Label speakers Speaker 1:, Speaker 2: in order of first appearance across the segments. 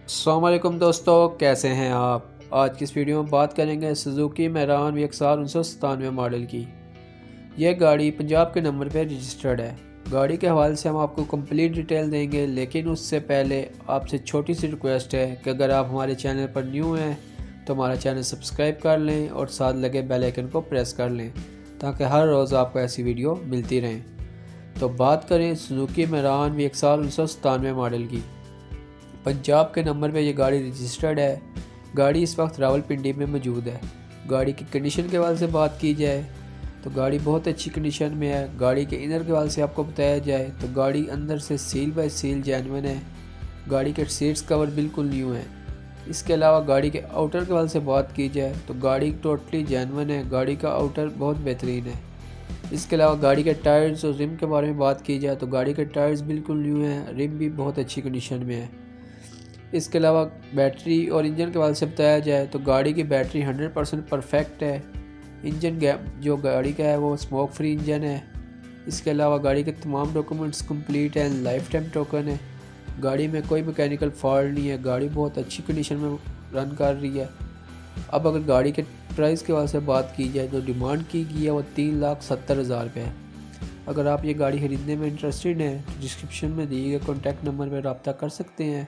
Speaker 1: अस्सलाम वालेकुम दोस्तों, कैसे हैं आप। आज की इस वीडियो में बात करेंगे सुजुकी मैरान VXR 1997 मॉडल की। यह गाड़ी पंजाब के नंबर पर रजिस्टर्ड है। गाड़ी के हवाले से हम आपको कंप्लीट डिटेल देंगे, लेकिन उससे पहले आपसे छोटी सी रिक्वेस्ट है कि अगर आप हमारे चैनल पर न्यू हैं तो हमारा चैनल सब्सक्राइब कर लें और साथ लगे बेल आइकन को प्रेस कर लें ताकि हर रोज़ आपको ऐसी वीडियो मिलती रहें। तो बात करें सुजुकी मैरान VXR 1997 मॉडल की। पंजाब के नंबर पे ये गाड़ी रजिस्टर्ड है। गाड़ी इस वक्त रावलपिंडी में मौजूद है। गाड़ी की कंडीशन के हवाले से बात की जाए तो गाड़ी बहुत अच्छी कंडीशन में है। गाड़ी के इनर के हवाले से आपको बताया जाए तो गाड़ी अंदर से सील बाय सील जेन्युइन है। गाड़ी के सीट्स कवर बिल्कुल न्यू हैं। इसके अलावा गाड़ी के आउटर के हवाले से बात की जाए तो गाड़ी टोटली जेन्युइन है। गाड़ी का आउटर बहुत बेहतरीन है। इसके अलावा गाड़ी के टायर्स और रिम के बारे में बात की जाए तो गाड़ी के टायर्स बिल्कुल न्यू हैं। रिम भी बहुत अच्छी कंडीशन में है। इसके अलावा बैटरी और इंजन के हवाले से बताया जाए तो गाड़ी की बैटरी 100% परफेक्ट है। इंजन गैप जो गाड़ी का है वो स्मोक फ्री इंजन है। इसके अलावा गाड़ी के तमाम डॉक्यूमेंट्स कंप्लीट हैं। लाइफ टाइम टोकन है। गाड़ी में कोई मैकेनिकल फॉल्ट नहीं है। गाड़ी बहुत अच्छी कंडीशन में रन कर रही है। अब अगर गाड़ी के प्राइस के हवाले से बात की जाए तो डिमांड की गई है वो 3,70,000 रुपये है। अगर आप ये गाड़ी ख़रीदने में इंटरेस्टेड हैं तो डिस्क्रिप्शन में दिए गए कॉन्टैक्ट नंबर पर रब्ता कर सकते हैं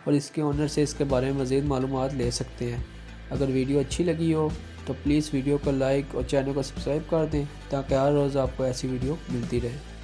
Speaker 1: और इसके ओनर से इसके बारे में मज़ीद मालूमात ले सकते हैं। अगर वीडियो अच्छी लगी हो तो प्लीज़ वीडियो को लाइक और चैनल को सब्सक्राइब कर दें ताकि हर रोज़ आपको ऐसी वीडियो मिलती रहे।